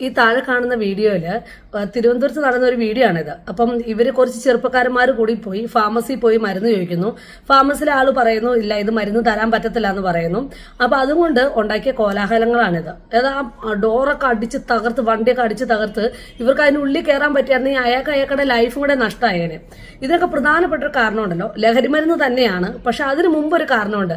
ഈ താഴെ കാണുന്ന വീഡിയോയില് തിരുവനന്തപുരത്ത് നടന്ന ഒരു വീഡിയോ ആണിത്. അപ്പം ഇവര് കുറച്ച് ചെറുപ്പക്കാരന്മാർ കൂടി പോയി ഫാർമസിയിൽ പോയി മരുന്ന് ചോദിക്കുന്നു. ഫാർമസിയിലെ ആള് പറയുന്നു ഇല്ല ഇത് മരുന്ന് തരാൻ പറ്റത്തില്ല എന്ന് പറയുന്നു. അപ്പൊ അതുകൊണ്ട് ഉണ്ടാക്കിയ കോലാഹലങ്ങളാണിത്. ഏതാ ഡോറൊക്കെ അടിച്ച് തകർത്ത് വണ്ടിയൊക്കെ അടിച്ച് തകർത്ത് ഇവർക്ക് അതിനുള്ളിൽ കയറാൻ പറ്റിയായിരുന്നെങ്കിൽ അയാളുടെ ലൈഫും കൂടെ നഷ്ടമായേനെ. ഇതിനൊക്കെ പ്രധാനപ്പെട്ട ഒരു കാരണമുണ്ടല്ലോ, ലഹരിമരുന്ന് തന്നെയാണ്. പക്ഷെ അതിന് മുമ്പ് ഒരു കാരണമുണ്ട്.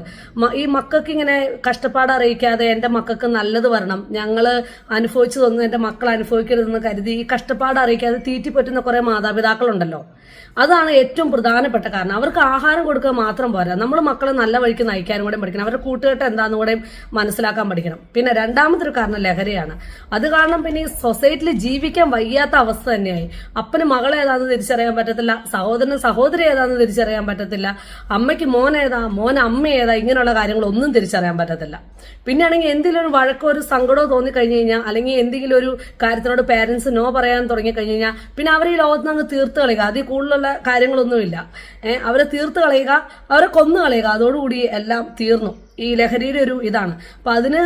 ഈ മക്കൾക്ക് ഇങ്ങനെ കഷ്ടപ്പാട് അറിയിക്കാതെ എന്റെ മക്കൾക്ക് നല്ലത് വരണം, ഞങ്ങള് അനുഭവിച്ചു തന്നു എന്റെ മക്കൾ അനുഭവിക്കരുതെന്ന് കരുതി ഈ കഷ്ടപ്പാട് അറിയിക്കാതെ തീറ്റിപ്പറ്റുന്ന കുറെ മാതാപിതാക്കളുണ്ടല്ലോ. അതാണ് ഏറ്റവും പ്രധാനപ്പെട്ട കാരണം. അവർക്ക് ആഹാരം കൊടുക്കുക മാത്രം പോരാ, നമ്മൾ മക്കളെ നല്ല വഴിക്ക് നയിക്കാനും കൂടെ പഠിക്കണം, അവരുടെ കൂട്ടുകെട്ട് എന്താന്ന് കൂടെ മനസ്സിലാക്കാൻ പഠിക്കണം. പിന്നെ രണ്ടാമതൊരു കാരണം ലഹരിയാണ്. അത് കാരണം പിന്നെ ഈ സൊസൈറ്റിയിൽ ജീവിക്കാൻ വയ്യാത്ത അവസ്ഥ തന്നെയായി. അപ്പന് മകളെ ഏതാന്ന് തിരിച്ചറിയാൻ പറ്റത്തില്ല, സഹോദരന് സഹോദരി ഏതാന്ന് തിരിച്ചറിയാൻ പറ്റത്തില്ല, അമ്മയ്ക്ക് മോൻ ഏതാ മോൻ അമ്മ ഏതാ, ഇങ്ങനെയുള്ള കാര്യങ്ങളൊന്നും തിരിച്ചറിയാൻ പറ്റത്തില്ല. പിന്നെ ആണെങ്കിൽ എന്തെങ്കിലും ഒരു വഴക്കോ ഒരു സങ്കടമോ തോന്നിക്കഴിഞ്ഞു കഴിഞ്ഞാൽ, അല്ലെങ്കിൽ എന്തെങ്കിലും ഒരു കാര്യത്തിനോട് പേരൻസ് നോ പറയാൻ തുടങ്ങി കഴിഞ്ഞു കഴിഞ്ഞാൽ പിന്നെ അവർ ഈ ലോകത്ത് അങ്ങ് തീർത്ത് കളയുക. അതിൽ കൂടുതലുള്ള കാര്യങ്ങളൊന്നുമില്ല. അവരെ തീർത്ത് കളയുക, അവരെ കൊന്നു കളയുക, അതോടുകൂടി എല്ലാം തീർന്നു. ഈ ലഹരിയുടെ ഒരു ഇതാണ്. അപ്പൊ അതിന്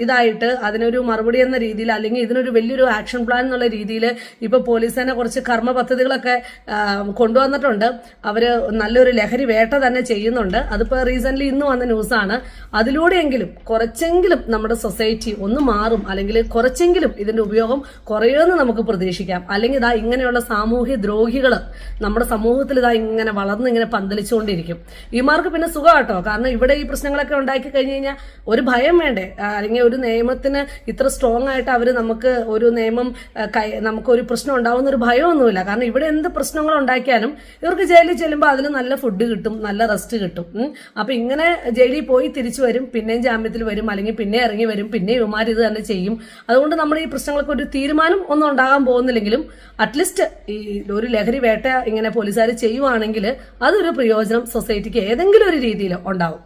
ഇതായിട്ട് അതിനൊരു മറുപടി എന്ന രീതിയിൽ, അല്ലെങ്കിൽ ഇതിനൊരു വലിയൊരു ആക്ഷൻ പ്ലാൻ എന്നുള്ള രീതിയിൽ ഇപ്പൊ പോലീസ് തന്നെ കുറച്ച് കർമ്മ പദ്ധതികളൊക്കെ കൊണ്ടുവന്നിട്ടുണ്ട്. അവര് നല്ലൊരു ലഹരി വേട്ട തന്നെ ചെയ്യുന്നുണ്ട്. അതിപ്പോ റീസെന്റ് ഇന്ന് വന്ന ന്യൂസാണ്. അതിലൂടെയെങ്കിലും കുറച്ചെങ്കിലും നമ്മുടെ സൊസൈറ്റി ഒന്ന് മാറും, അല്ലെങ്കിൽ കുറച്ചെങ്കിലും ഇതിന്റെ ഉപയോഗം കുറയുമെന്ന് നമുക്ക് പ്രതീക്ഷിക്കാം. അല്ലെങ്കിൽ ഇതാ ഇങ്ങനെയുള്ള സാമൂഹ്യ ദ്രോഹികൾ നമ്മുടെ സമൂഹത്തിൽ ഇതാ ഇങ്ങനെ വളർന്ന് ഇങ്ങനെ പന്തലിച്ചുകൊണ്ടിരിക്കും. ഇമാർക്ക് പിന്നെ സുഖമാട്ടോ, കാരണം ഇവിടെ ഈ പ്രശ്നങ്ങളൊക്കെ ഉണ്ടാക്കി കഴിഞ്ഞു കഴിഞ്ഞാൽ ഒരു ഭയം വേണ്ടേ? അല്ലെങ്കിൽ ഒരു നിയമത്തിന് ഇത്ര സ്ട്രോങ് ആയിട്ട് അവര് നമുക്ക് ഒരു നിയമം നമുക്കൊരു പ്രശ്നം ഉണ്ടാവുന്ന ഒരു ഭയമൊന്നുമില്ല. കാരണം ഇവിടെ എന്ത് പ്രശ്നങ്ങൾ ഉണ്ടാക്കിയാലും ഇവർക്ക് ജയിലിൽ ചെല്ലുമ്പോൾ അതിന് നല്ല ഫുഡ് കിട്ടും, നല്ല റെസ്റ്റ് കിട്ടും. അപ്പൊ ഇങ്ങനെ ജയിലിൽ പോയി തിരിച്ചു വരും, പിന്നെയും ജാമ്യത്തിൽ വരും, അല്ലെങ്കിൽ പിന്നെ ഇറങ്ങി വരും, പിന്നെ ഇവന്മാർ ഇത് തന്നെ ചെയ്യും. അതുകൊണ്ട് നമ്മൾ ഈ പ്രശ്നങ്ങൾക്ക് ഒരു തീരുമാനം ഒന്നും ഉണ്ടാകാൻ പോകുന്നില്ലെങ്കിലും അറ്റ്ലീസ്റ്റ് ഈ ഒരു ലഹരി വേട്ട ഇങ്ങനെ പോലീസുകാർ ചെയ്യുവാണെങ്കിൽ അതൊരു പ്രയോജനം സൊസൈറ്റിക്ക് ഏതെങ്കിലും ഒരു രീതിയിൽ ഉണ്ടാവും.